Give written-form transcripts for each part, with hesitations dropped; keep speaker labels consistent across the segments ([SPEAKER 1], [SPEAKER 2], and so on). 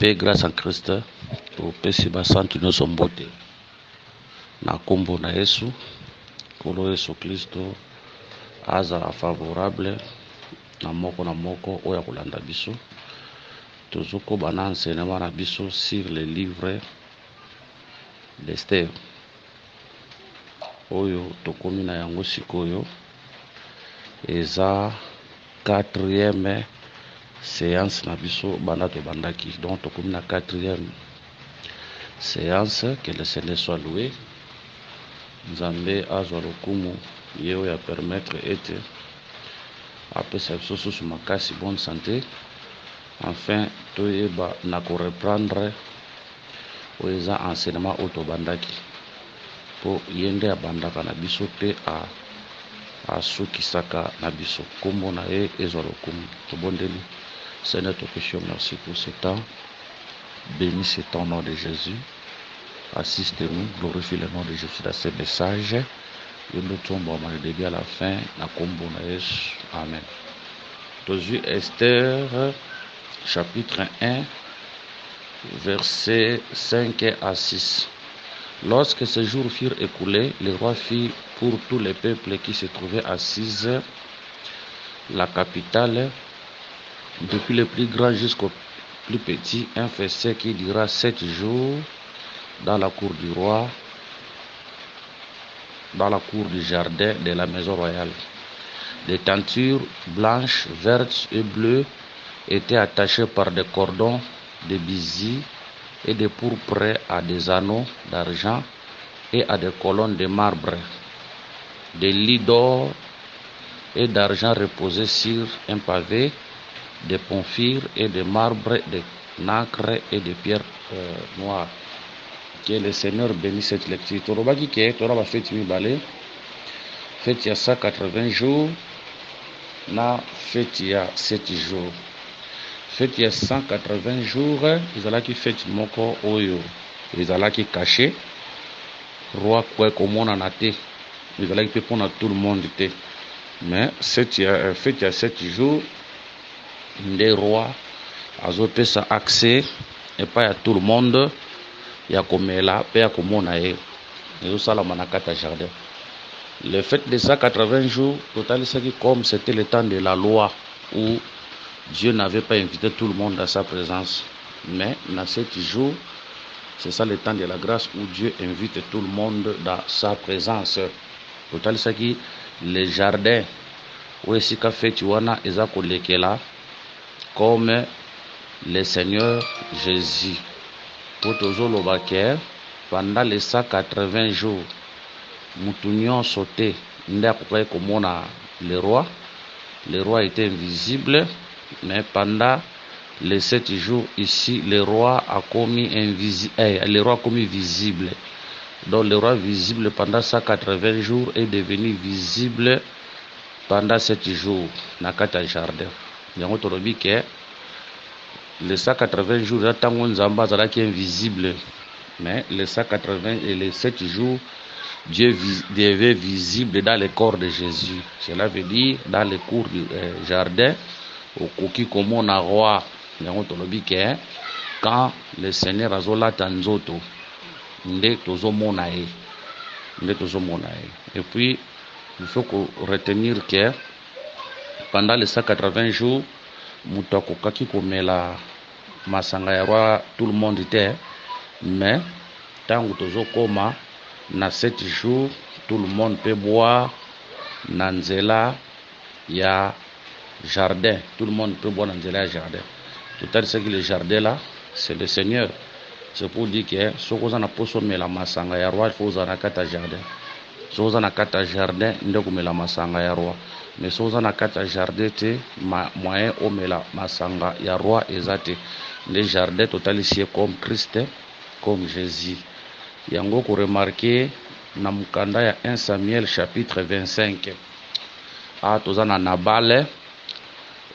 [SPEAKER 1] Paix, grâce en Christ, pour pesi basantu nyonso mbote na kombo na Yesu, kolo Yesu Kristo azala favorable na moko oya kolanda biso. Tozoko bana enseignement na biso sur le livre d'Esther. Oyo tokomi na yango sikoyo eza 4e séance na biso banda to bandaki. Donc tokomi na 4e séance. Que le Seigneur soit loué. Nzambe azwa lokumu yeo ya permettre ete apesa biso susu makasi bonne santé. Enfin toyeba na ko reprendre oyo eza enseignement oyo tobandaki po yende abandaka na biso te asukisaka na biso. Kombo na ye ezwa lokumu. Tobondeli Seigneur, te péchons, merci pour ce temps. Bénis ce temps au nom de Jésus. Assiste-nous, glorifie le nom de Jésus dans ce message. Et nous tombons du début à la fin. Na kombo na Yesu. Amen. Tozu Esther, chapitre 1, versets 5 à 6. Lorsque ces jours furent écoulés, le roi fit pour tous les peuples qui se trouvaient assises la capitale, depuis le plus grand jusqu'au plus petit, un festin qui dura 7 jours dans la cour du roi, dans la cour du jardin de la maison royale. Des tentures blanches, vertes et bleues étaient attachées par des cordons de bisis et de pourpre à des anneaux d'argent et à des colonnes de marbre. Des lits d'or et d'argent reposaient sur un pavé, de porphyre et de marbre, de nacre et de pierres noires. Que le Seigneur bénisse cette lecture. Torobaki ke toraba fête mibale. Fête ya 180 jours na fête ya 7 jours. Fête ya 180 jours ezalaki fête moko oyo ezalaki caché. Roi kwe komona na te. Ezalaki pe pona tout le monde te. Mais fête ya 7 jours nde roi azopesa accès et pas à tout le monde ya komela pe ya komona ye ezosalama na kata jardin. Le fait de 180 jours totalisaki comme c'était le temps de la loi où Dieu n'avait pas invité tout le monde à sa présence, mais dans 7 jours c'est ça le temps de la grâce où Dieu invite tout le monde dans sa présence. Totalisaki le jardin où esika feti wana eza kolekela comme le Seigneur Jésus. Pour toujours le pendant les 180 jours, Moutunion sauté, comme le roi. Le roi était invisible, mais pendant les 7 jours ici, le roi a commis visible. Donc le roi visible pendant 180 jours est devenu visible pendant 7 jours dans le jardin. Yango tolobi ke les 180 jours d'attendre Nzamba qui est invisible, mais les 180 et les 7 jours Dieu devait visible dans le corps de Jésus. Cela veut dire dans le cours du jardin au koki comme on a roi. Yango tolobi ke quand le Seigneur azola tanzoto nde tozo monae. Et puis il faut retenir que pendant les 180 jours, Moutako kaki komela masanga ya roi tout le monde était, mais tant que tozo koma na 7 jours, tout le monde peut boire na nzela ya jardin. Tout le monde peut boire na nzela ya jardin. Tout à ce que le jardin là, c'est le Seigneur. C'est pour dire que ce qu'on a poso mela masanga ya roi, il faut na kata jardin. Soza na kata jardin ndeko mela masanga ya roi. Mais soza na kata jardin te moyen omela masanga ya roi ezate. Le jardin total ici comme Christ, comme Jésus. Yango ko remarquer na mukanda ya 1 Samuel chapitre 25. Toza na Nabal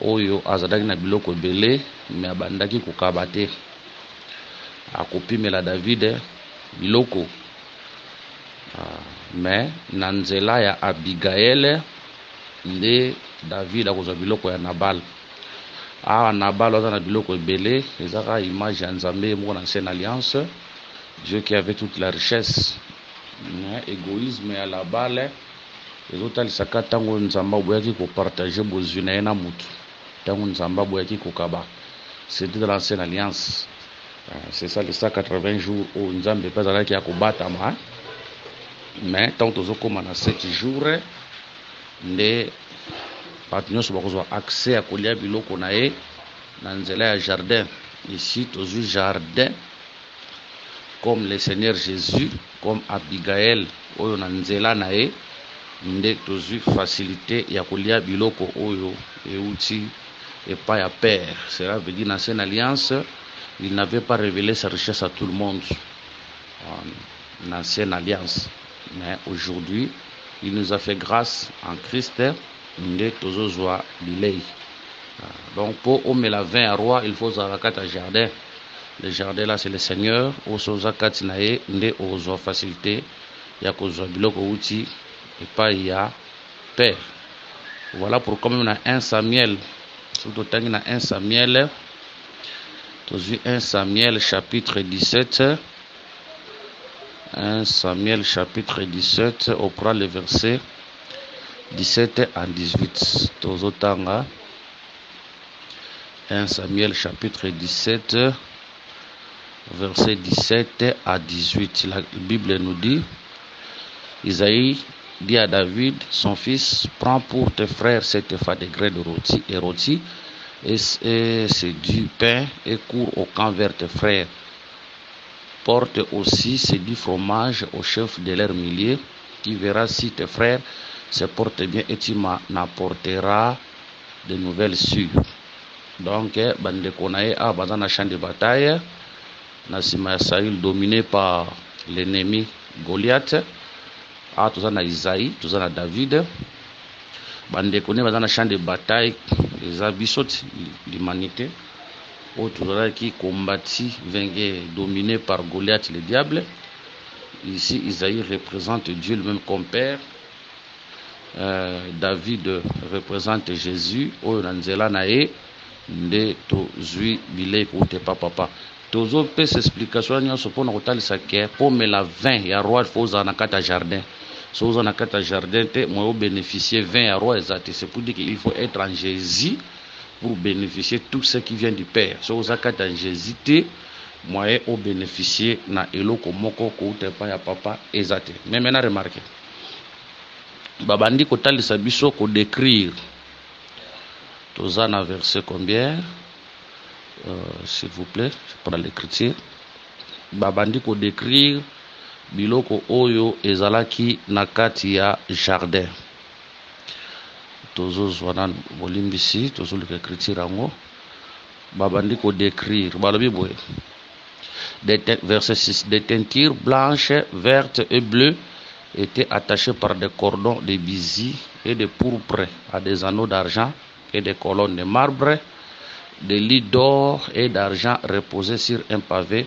[SPEAKER 1] oyo azadaki na biloko belé mais abandaki kokabate. Akopimela David biloko. Mais na nzela ya Abigail nde David akozwa biloko ya Nabal. Ah, Nabal, on a biloko ebele, ezaka image ya Nzambe mon ancienne alliance. Dieu qui avait toute la richesse. Égoïsme ya Nabal, ezotalisaka ntango Nzambe aboyaki kopartage bozwi na ye na mutu. Ntango Nzambe aboyaki kokaba. C'était de l'ancienne alliance. C'est ça les 180 jours où Nzambe pe azalaki ya kobatama. Mais tant tozokoma na 7 jours nde bato nyonso bakozwa accès à kolia biloko na ye na nzela ya jardin. Ici tozwi jardin comme le Seigneur Jésus, comme Abigail oyo na nzela na ye nde tozwi facilité ya kolia biloko oyo euti epai ya père. Cela veut dire dans l'ancienne alliance il n'avait pas révélé sa richesse à tout le monde. L'ancienne alliance. Mais aujourd'hui, il nous a fait grâce en Christ. Donc pour homme la vin à roi, il faut un jardin. Le jardin là, c'est le Seigneur. Au soza katinae, nde ozo facilité. Ya kozo biloko outi et pas il y a père. Voilà pourquoi même on a 1 Samuel. Surtout tant qu'il y a 1 Samuel. 1 Samuel chapitre 17. 1 Samuel chapitre 17, on prend le verset 17 à 18. Tozotanga. 1 Samuel chapitre 17, verset 17 à 18. La Bible nous dit, Isaïe dit à David, son fils, prends pour tes frères cette fa de grains de rôti et c'est du pain et cours au camp vers tes frères. Porte aussi ces du fromage au chef de leur millier. Tu verras si tes frères se portent bien et tu m'apporteras de nouvelles sûres. Donc, bande konae a dans champ de bataille. Nasima Saül dominé par l'ennemi Goliath. A tout ça na Isaïe, tout ça na David. Bande konae dans champ de bataille. Les abysses l'humanité. Autour qui combattit, vainqué, dominé par Goliath le diable. Ici, Isaïe représente Dieu lui-même comme Père. David représente Jésus. Oranzela nae nde tozui bilei pour te papa. Tozo pe explication nyonso pona kotalisa ke pomme la vin ya roi foza na kata jardin. So za na kata jardin te mo bénéficier vin ya roi exact. C'est pour dire qu'il faut être en Jésus pour bénéficier tout ce qui vient du Père. So vous avez en Jésus, moyen au bénéficier na eloko moko ko te pa ya papa ezate. Mais maintenant remarquez. Babandi ko talisa biso ko décrire. Tozana verset combien? S'il vous plaît, je prends l'écriture. Babandi ko décrire biloko oyo ezalaki na kati ya jardin. Tozozwana bolimbisi tozoluka écriture yango babandi ko décrire balobi boye verset 6 des teintures blanches, vertes et bleues étaient attachées par des cordons de bisis et de pourpre à des anneaux d'argent et des colonnes de marbre, des lits d'or et d'argent reposés sur un pavé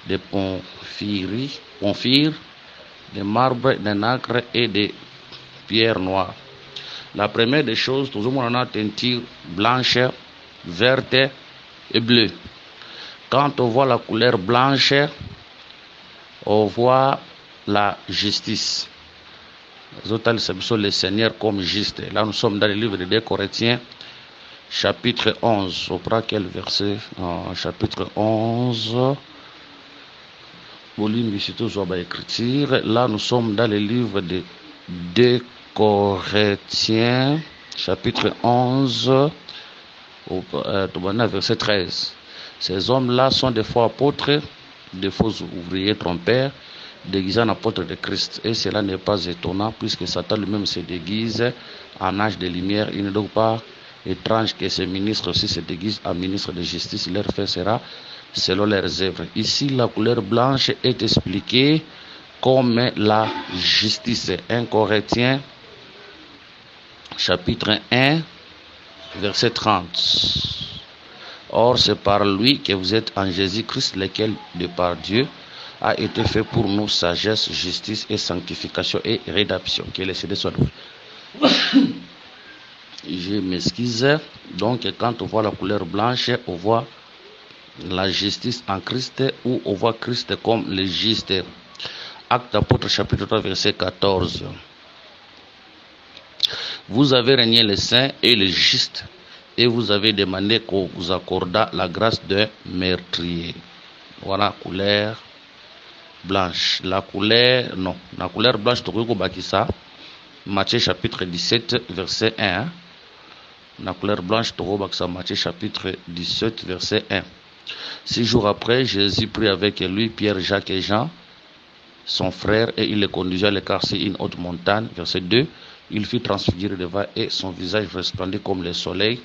[SPEAKER 1] de porphyre, de marbre, de nacre et de pierres noires. La première des choses, toujours on a teinture blanche, verte et bleue. Quand on voit la couleur blanche, on voit la justice. Le Seigneur comme juste. Là, nous sommes dans le livre de 2 Corinthiens, chapitre 11. On prend quel verset? Chapitre 11. Là, nous sommes dans le livre de 2 Corinthiens, chapitre 11, verset 13. Ces hommes-là sont des faux apôtres, des faux ouvriers trompeurs, déguisés en apôtres de Christ. Et cela n'est pas étonnant, puisque Satan lui-même se déguise en âge de lumière. Il n'est donc pas étrange que ces ministres aussi se déguisent en ministres de justice. Leur fait sera selon leurs œuvres. Ici, la couleur blanche est expliquée comme la justice. 1 Corinthiens, chapitre 1, verset 30. Or, c'est par lui que vous êtes en Jésus-Christ, lequel, de par Dieu, a été fait pour nous sagesse, justice et sanctification et rédemption. Que les CD soient loués. Je m'excuse. Donc, quand on voit la couleur blanche, on voit la justice en Christ, ou on voit Christ comme le juste. Actes d'Apôtres, chapitre 3, verset 14. Vous avez régné les saints et les justes, et vous avez demandé qu'on vous accordât la grâce de meurtrier. Voilà, couleur blanche. La couleur blanche, ça. Matthieu chapitre 17, verset 1. La couleur blanche, ça. Matthieu chapitre 17, verset 1. 6 jours après, Jésus prit avec lui Pierre, Jacques et Jean, son frère, et il les conduisit à l'écart sur une haute montagne. Verset 2. Il fut transfiguré devant et son visage resplendit comme le soleil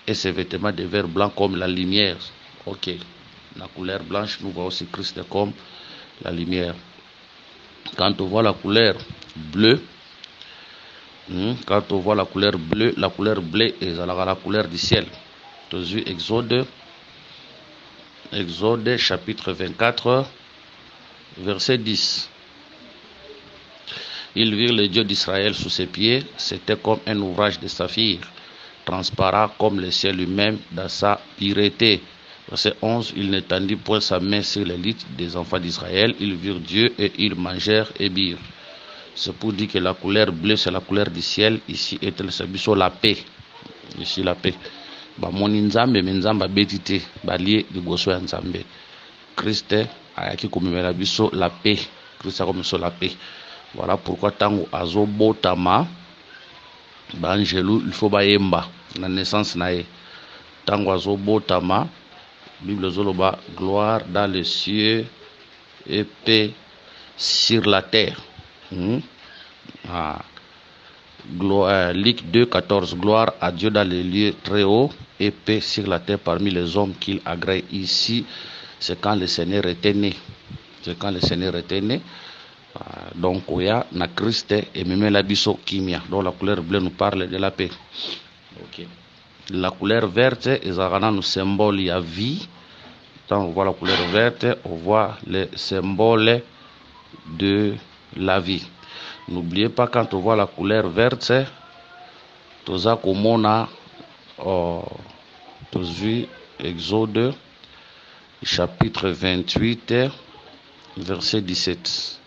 [SPEAKER 1] et ses vêtements devinrent blancs comme la lumière. Ok. La couleur blanche, nous voyons aussi Christ comme la lumière. Quand on voit la couleur bleue, quand on voit la couleur bleue est la couleur du ciel. Exode chapitre 24, verset 10. Ils virent le Dieu d'Israël sous ses pieds, c'était comme un ouvrage de saphir, transparent comme le ciel lui-même dans sa pureté. Verset 11, il n'étendit point sa main sur l'élite des enfants d'Israël, ils virent Dieu et ils mangèrent et birent. C'est pour dire que la couleur bleue, c'est la couleur du ciel. Ici est la paix. Ici la paix. Moni nzambe menzamba betite balie liboso ya nzambe. Christ ayaki komemela biso la paix. Christ a komemela la paix. Voilà pourquoi tango azobotama banjelu il faut bayemba na naissance na ye. Tango azobotama Bible zoloba gloire dans les cieux et paix sur la terre. Luc 2, 14. Gloire à Dieu dans les lieux très hauts et paix sur la terre parmi les hommes qu'il agrée. Ici, c'est quand le Seigneur était né. C'est quand le Seigneur était né. Donc, il y a na Christ et même la biso kimia. Donc, la couleur bleue nous parle de la paix. Okay. La couleur verte, nous symbole la vie. Quand on voit la couleur verte, on voit le symbole de la vie. N'oubliez pas, quand on voit la couleur verte, toza komona tozu Exode chapitre 28 verset 17.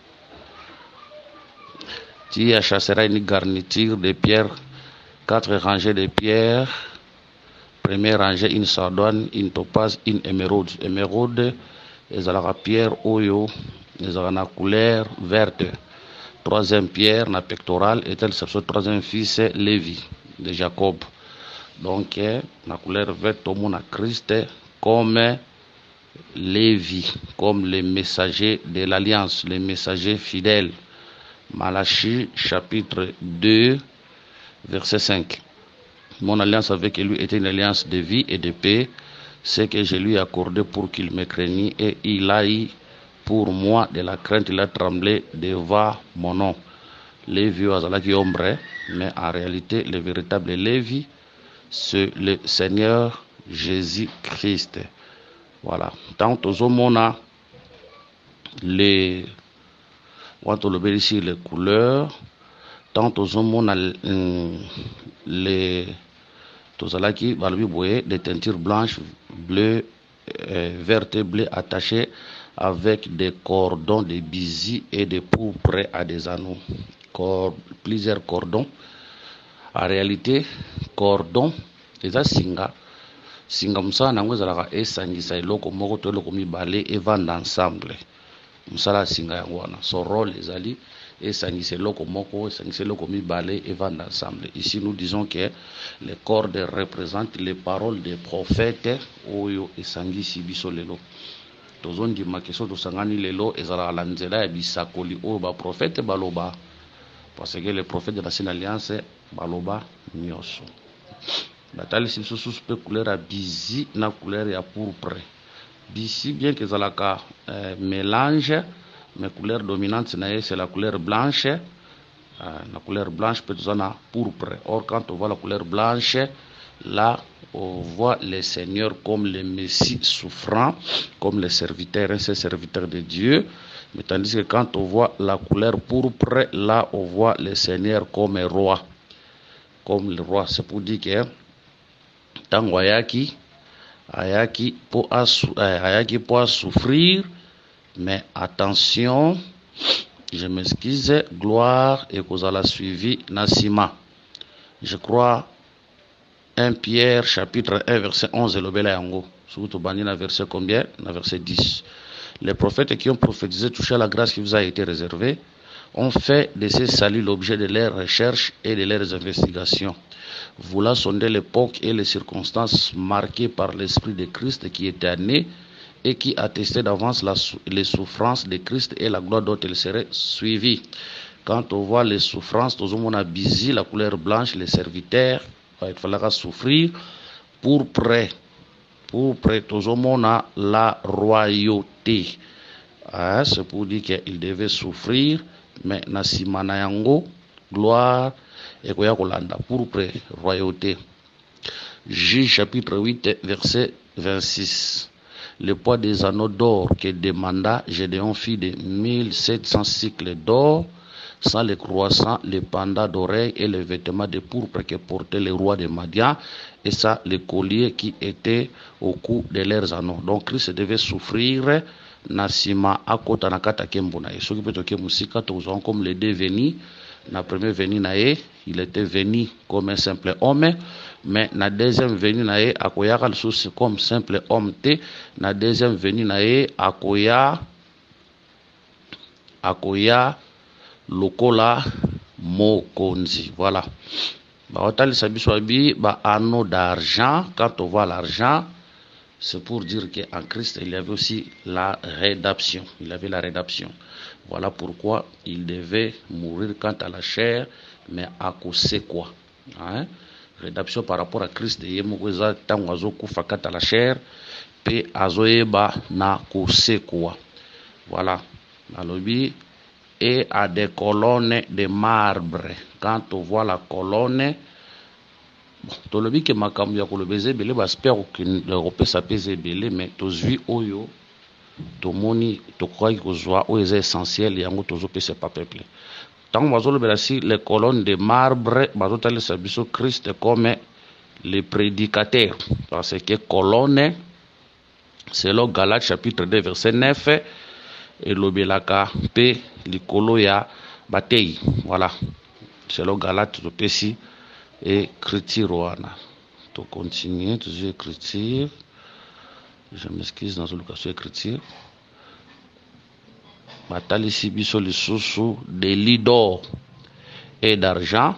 [SPEAKER 1] Tu achasseras une garniture de pierres, 4 rangées de pierres. Première rangée, une sardone, une topaze, une émeraude. Émeraude, ezalaka pierre oyo, ezalaka na couleur verte. Troisième pierre, na pectorale, était le troisième fils, Lévi, de Jacob. Donc, la couleur verte, au monde à Christ, comme Lévi, comme les messagers de l'alliance, les messagers fidèles. Malachie, chapitre 2, verset 5. Mon alliance avec lui était une alliance de vie et de paix, ce que je lui ai accordé pour qu'il me craignît, et il a eu pour moi de la crainte, il a tremblé devant mon nom. Lévi azalaki ombre, mais en réalité, le véritable Lévi, c'est le Seigneur Jésus-Christ. Voilà. Tant aux les couleurs, tant aux les tozalaki balobi boye des teintures blanches, bleues, vertes et bleues attachées avec des cordons de bisis et des pourpres à des anneaux. Plusieurs cordons. En réalité, cordon, les singa moussa nango ezalaka esangisa eloko moko to eloko mibale evanda ensemble. Moussala singa yango wana. Son rôle ezali esangisa eloko moko, esangisa eloko mibale evanda ensemble. Ici nous disons que les cordes représentent les paroles des prophètes oyo esangisi biso lelo. Tozondima keso tosangani lelo ezalaka la nzela ya bisakoli oyo ba prophète baloba. Parce que les prophètes de l'ancienne alliance baloba nyonso. Batalisi biso pe couleur ya bisi na couleur ya pourpre. Bisi bien que ezalaka mélange, mais couleur dominante c'est la couleur blanche. La couleur blanche peut être na pourpre. Or quand on voit la couleur blanche, là on voit le Seigneur comme le Messie souffrant, comme le serviteur, un serviteur de Dieu. Mais tandis que quand on voit la couleur pourpre, là on voit le Seigneur comme roi. comme le roi. C'est pour dire que tango ayaki pour souffrir, mais attention, je m'excuse, gloire et cause à la suivi Nassima. Je crois 1 Pierre chapitre 1 verset 11 et le bela yango. Surtout banina verset combien? Na verset 10. Les prophètes qui ont prophétisé toucher à la grâce qui vous a été réservée ont fait de ces saluts l'objet de leurs recherches et de leurs investigations. Voulant sonder l'époque et les circonstances marquées par l'Esprit de Christ qui était né et qui attestait d'avance les souffrances de Christ et la gloire dont il serait suivi. Quand on voit les souffrances, tout le monde a busy, la couleur blanche, les serviteurs, il faudra souffrir pour près, tout le monde a la royauté. C'est pour dire qu'il devait souffrir, mais Nassimana yango, gloire, et koya kolanda pour près, royauté. Juge chapitre 8, verset 26. Le poids des anneaux d'or que demanda Gédéon fit de 1700 cycles d'or, sans les croissants, les pandas d'oreilles et les vêtements de pourpre que portait le roi de Madian, et ça, les colliers qui étaient au cou de leurs anneaux. Donc Christ devait souffrir. Nasima akota nakata kembo na yeso qui peut toke musika tozon comme les deux venus. Na premier venu nae, il était venu comme un simple homme, mais na deuxième venu nae akoya le comme simple homme te. Na deuxième venu nae akoya lokola mokonzi. Voilà. Ba otali sabiso abi ba anneau d'argent. Quand on voit l'argent, c'est pour dire qu'en Christ, il y avait aussi la rédemption. Il avait la rédemption. Voilà pourquoi il devait mourir quant à la chair, mais à cause quoi? Rédemption par rapport à Christ, il y a quant à la chair, puis azoeba na cause quoi? Voilà. Et à des colonnes de marbre. Quand on voit la colonne, tolobi ke makambo ya kolobeze belé baspère l'Europe ça pèse belé, mais tozui oyo tomoni tokoki kozwa oyo eza essentiel yango tozopesa pas peuple. Tant bazolobela si les colonnes de marbre bazotalisa biso Christ comme le prédicateur, parce que colonne selon Galates chapitre 2 verset 9 et lobelaka pe likolo ya batei. Voilà, selon Galates topesi écriture wana to continuer toujours écriture. Je m'excuse dans le cas de écriture. Batalisi biso lisusu des lits d'or et d'argent.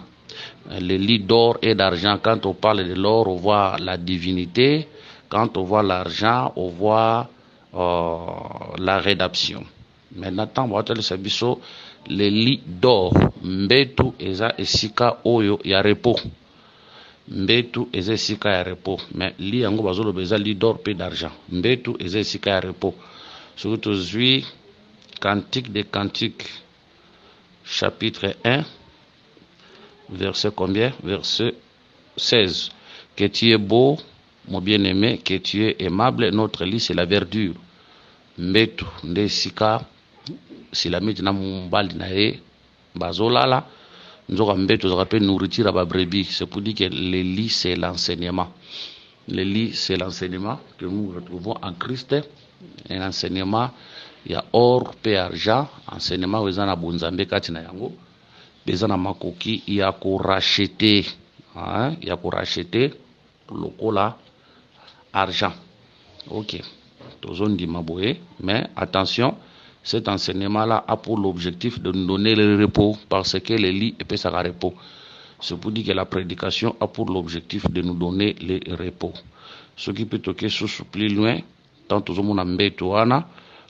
[SPEAKER 1] Les lits d'or et d'argent, quand on parle de l'or, on voit la divinité. Quand on voit l'argent, on voit la rédemption. Maintenant, batalisi biso les lits d'or. Mbetu eza esika oyo ya repos. Mbetu eza esika ya repos. Mais li yango bazolo beza lit d'or pe d'argent. Mbetu eza esika ya repos. Surtout zui Cantique des Cantiques chapitre 1 verset combien? Verset 16. Que tu es beau, mon bien-aimé, que tu es aimable, notre lit c'est la verdure. Mbetu nde esika silamiti na mumbali na ye bazolala nzoka mbeto za rappel nourriture à brebis. C'est pour dire que le lit c'est l'enseignement. Le lit c'est l'enseignement que nous retrouvons en Christ. Un enseignement, il y a or pe argent, enseignement où ezana bonzambe kati na yango, bezana makoki ya ko racheter, il y a ko racheter lokola argent. OK. Tozon di maboye, mais attention, cet enseignement-là a pour l'objectif de nous donner le repos, parce que le lit peut ça repos. C'est pour dire que la prédication a pour l'objectif de nous donner le repos. Ce qui peut toquer sous plus loin, tant tout le monde a mbeto wana,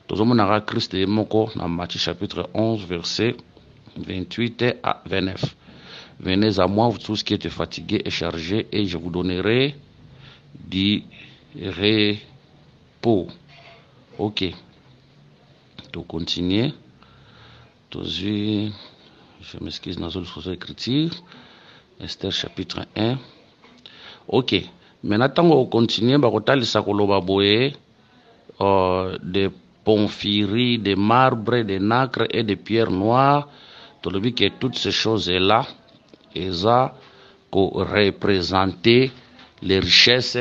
[SPEAKER 1] tout le monde a Christ et moko dans Matthieu chapitre 11 verset 28 à 29. Venez à moi, vous tous qui êtes fatigués et chargés, et je vous donnerai du repos. OK. Tout continuer. Je m'excuse dans une écriture. Esther chapitre 1. OK. Maintenant, on continue. De porphyrie, de marbre, de nacre et de pierre noire. Tu le dis que toutes ces choses-là, elles représenter les richesses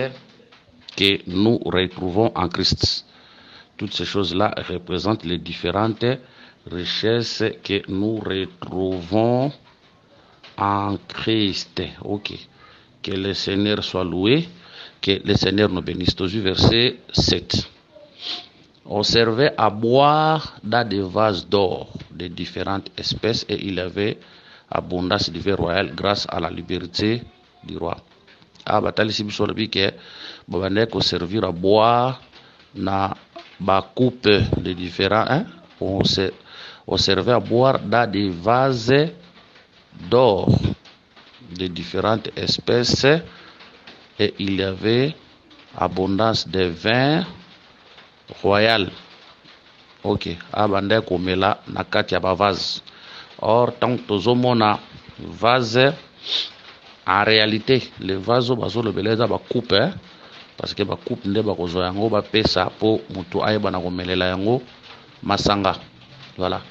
[SPEAKER 1] que nous retrouvons en Christ. Toutes ces choses-là représentent les différentes richesses que nous retrouvons en Christ. Ok. Que le Seigneur soit loué, que le Seigneur nous bénisse. Verset 7. On servait à boire dans des vases d'or de différentes espèces et il y avait abondance du vin royal grâce à la liberté du roi. Batali si biso lobi ke babande ko servir à boire na ba coupe de différents on servait à boire dans des vases d'or de différentes espèces et il y avait abondance de vin royal. Ok, abande komela na kati ya ba vase. Or tant tozomona vase en réalité le vase bazo le beleza ba coupe parce que ba coupe nde ba kozo yango ba pesa po mutu ayeba na komelela yango masanga. Voilà.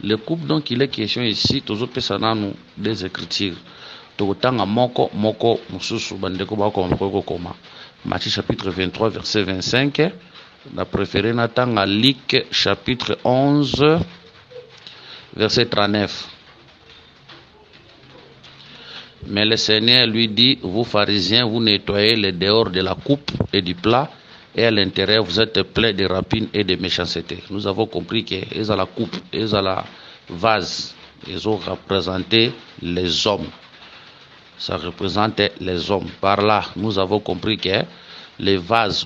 [SPEAKER 1] Le coupe donc il est question ici tozo pesa nanu des écritures. Tokotanga moko mususu bandeko ba ko koma. Matthieu chapitre 23 verset 25. La préférée natanga Luc chapitre 11 verset 39. Mais le Seigneur lui dit, vous pharisiens, vous nettoyez les dehors de la coupe et du plat, et à l'intérieur vous êtes pleins de rapines et de méchanceté. Nous avons compris que ils ont la coupe, ils ont la vase, ils ont représenté les hommes. Ça représente les hommes. Par là, nous avons compris que les vases,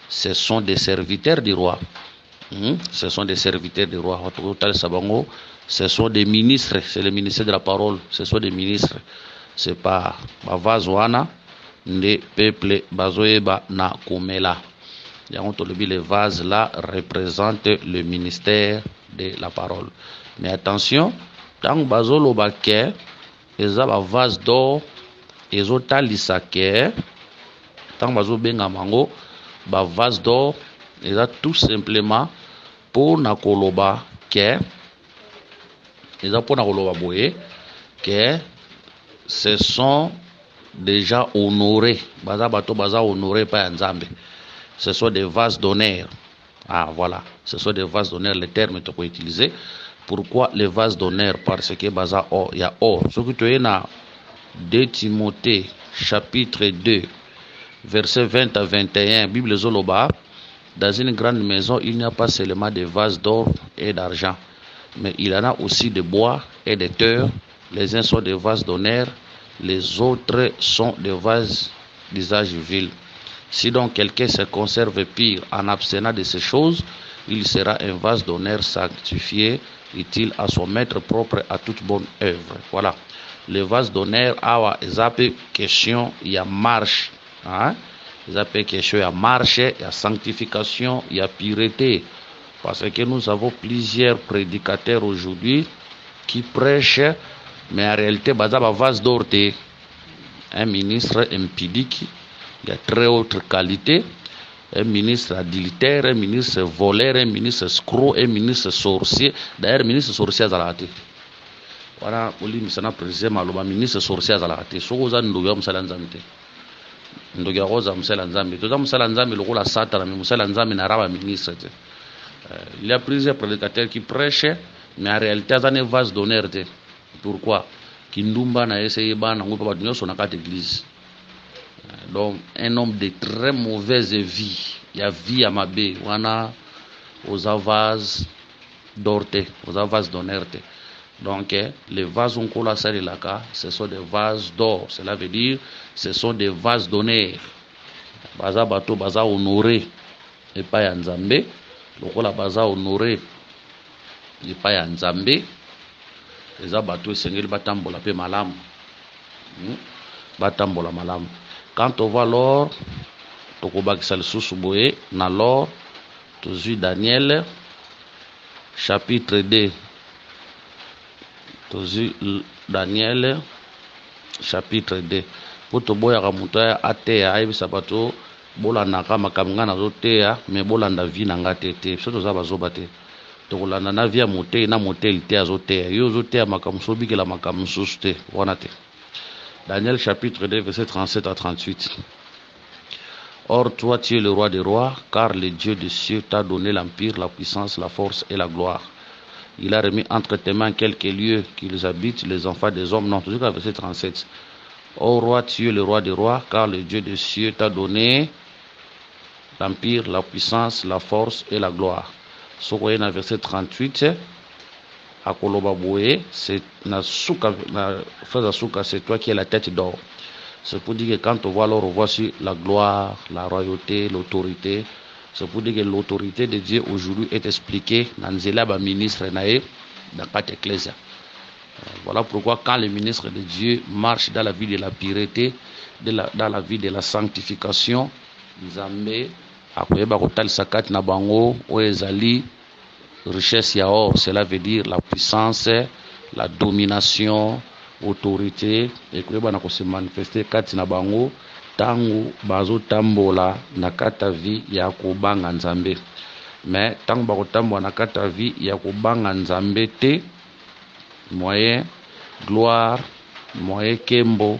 [SPEAKER 1] ce sont des serviteurs du roi. Ce sont des serviteurs du roi. Ce sont des ministres. C'est le ministère de la parole. Ce sont des ministres. C'est pas ma vase wana ne peuple bazoeba na kumela. Les vases là représentent le ministère de la parole. Mais attention, tant bazolo baké, ils ont un vase d'or, ils ont talisake, tant bazo benga mango, ba vase d'or, ils ont tout simplement pour nakoloba que ils ont pour nakoloba boye que ce sont déjà honorés. Baza bato baza honorés par Nzambe. Ce sont des vases d'honneur. Ah voilà, ce sont des vases d'honneur, le terme que tu peux utiliser. Pourquoi les vases d'honneur? Parce que baza or, il y a or. Ce que tu es dans 2 Timothée chapitre 2 verset 20 à 21, Bible Zoloba, dans une grande maison, il n'y a pas seulement des vases d'or et d'argent, mais il y en a aussi de bois et de terre. Les uns sont des vases d'honneur, les autres sont des vases d'usage vil. Si donc quelqu'un se conserve pire en abstenant de ces choses, il sera un vase d'honneur sanctifié, utile à son maître, propre à toute bonne œuvre. Voilà. Le vase d'honneur, ils appellent question, il y a marche. Ils appellent question, il y a marche, il y a sanctification, il y a pureté. Parce que nous avons plusieurs prédicateurs aujourd'hui qui prêchent, mais en réalité, baza ba vase d'or, un ministre impudique de très haute qualité, un ministre adultère, un ministre voleur, un ministre escroc, un ministre sorcier. D'ailleurs, ministre sorcier azalate. Voilà, oli misana président maloba ministre sorcier azalate. Sokoza ndoga musala nzambe. Ndoga roza musala nzambe. Toza musala nzambe lokola satana mais musala nzambe na raba ministre. Il y a plusieurs prédicateurs qui prêchent, mais en réalité, ça n'est vase d'honneur. Pourquoi? Kindumba na essayé bana ngoupa badunyo sonaka d'église. Donc un homme de très mauvaise vie, il y a vie à mabé, wana aux vases d'orte, aux vases d'honneur. Donc les vases on colla ça là, ce sont des vases d'or. Cela veut dire ce sont des vases d'honneur. Baza bato baza honoré et pas ya Nzambe. Lokola baza honoré et pas ya Nzambe. Les bato sengeli batambola pe malamu. Batambola malamu. Quand on voit l'or, tokobakisa lisusu boye na l'or, tozui Daniel chapitre 2. Tozui Daniel chapitre 2. Pour toboya kamuta ateya ayebisa bato bolandaka makambo nga nazoteya mais bolanda vi na nga te te. So toza bazoba te. tokolanda na via mote na motel te azoteya yo ozoteya makambo mosusu obikela makambo mosusu te wana te. Daniel chapitre 2 verset 37 à 38. Or toi tu es le roi des rois, car le Dieu des cieux t'a donné l'empire, la puissance, la force et la gloire. Il a remis entre tes mains quelques lieux qu'ils habitent, les enfants des hommes. Non, toujours verset 37. Ô roi, tu es le roi des rois, car le Dieu des cieux t'a donné l'empire, la puissance, la force et la gloire. Ce qu'on dans verset 38, à Kolobaboé, c'est c'est toi qui es la tête d'or. C'est pour dire que quand on voit alors, on voit sur la gloire, la royauté, l'autorité. C'est pour dire que l'autorité de Dieu aujourd'hui est expliquée dans le ministre dans quatre ecclésias. Voilà pourquoi quand le ministre de Dieu marche dans la vie de la pureté, dans la vie de la sanctification, Nzambe akoyeba kotalisa kati na bango oyo ezali richesse ya or, cela veut dire la puissance, la domination, autorité ekoyeba na ko se manifester kati na bango tango bazotambola na kata vie ya kobanga Nzambe. Mais tango bakotambola na kata vie ya kobanga Nzambe te, moyen gloire, moyen kembo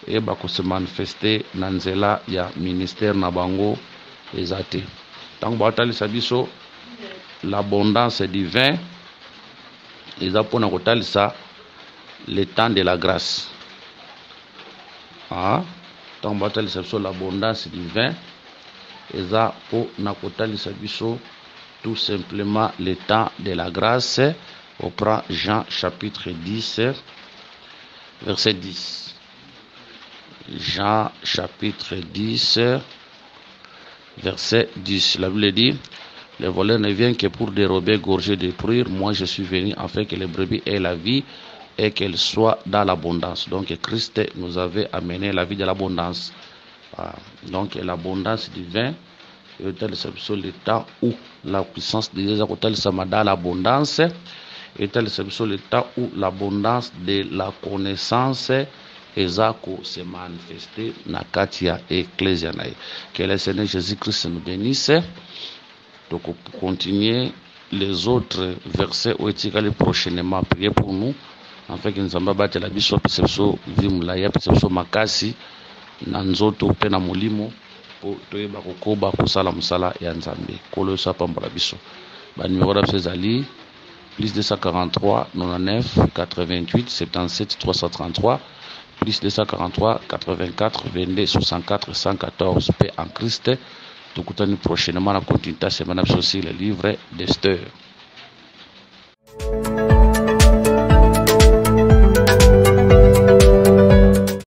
[SPEAKER 1] et bako se manifester na nzela ya ministère na bango ezate. Tango batalisa biso l'abondance du vin eza pona kotalisa le temps de la grâce. Tango batalisa biso l'abondance du vin eza pona kotalisa biso tout simplement le temps de la grâce. On prend Jean chapitre 10 verset 10. Jean chapitre 10 verset 10. La Bible dit: le voleur ne vient que pour dérober, gorger, détruire. Moi je suis venu afin que les brebis aient la vie et qu'elles soient dans l'abondance. Donc Christ nous avait amené la vie de l'abondance. Donc l'abondance du vin c'est le temps où la puissance de Dieu est dans l'abondance. Et c'est le temps où l'abondance de la connaissance ezako se manifester na katia ecclesia nae. Que le Seigneur Jésus-Christ nous bénisse. Donc pour continuer les autres versets où etikali prochainement, priez pour nous afin que Nzambe batela biso pese biso vimulaya pese biso makasi na nzoto pe na molimo po toyeba kokoba kosala mosala ya Nzambe. Kolo sa pambola biso. Ba numéro da biso ezali plus 243 99 88 77 333 plus 243 84 22 64 114. Paix en Christ. Tukutani prochainement na continuité semaine sur le livre d'Esther.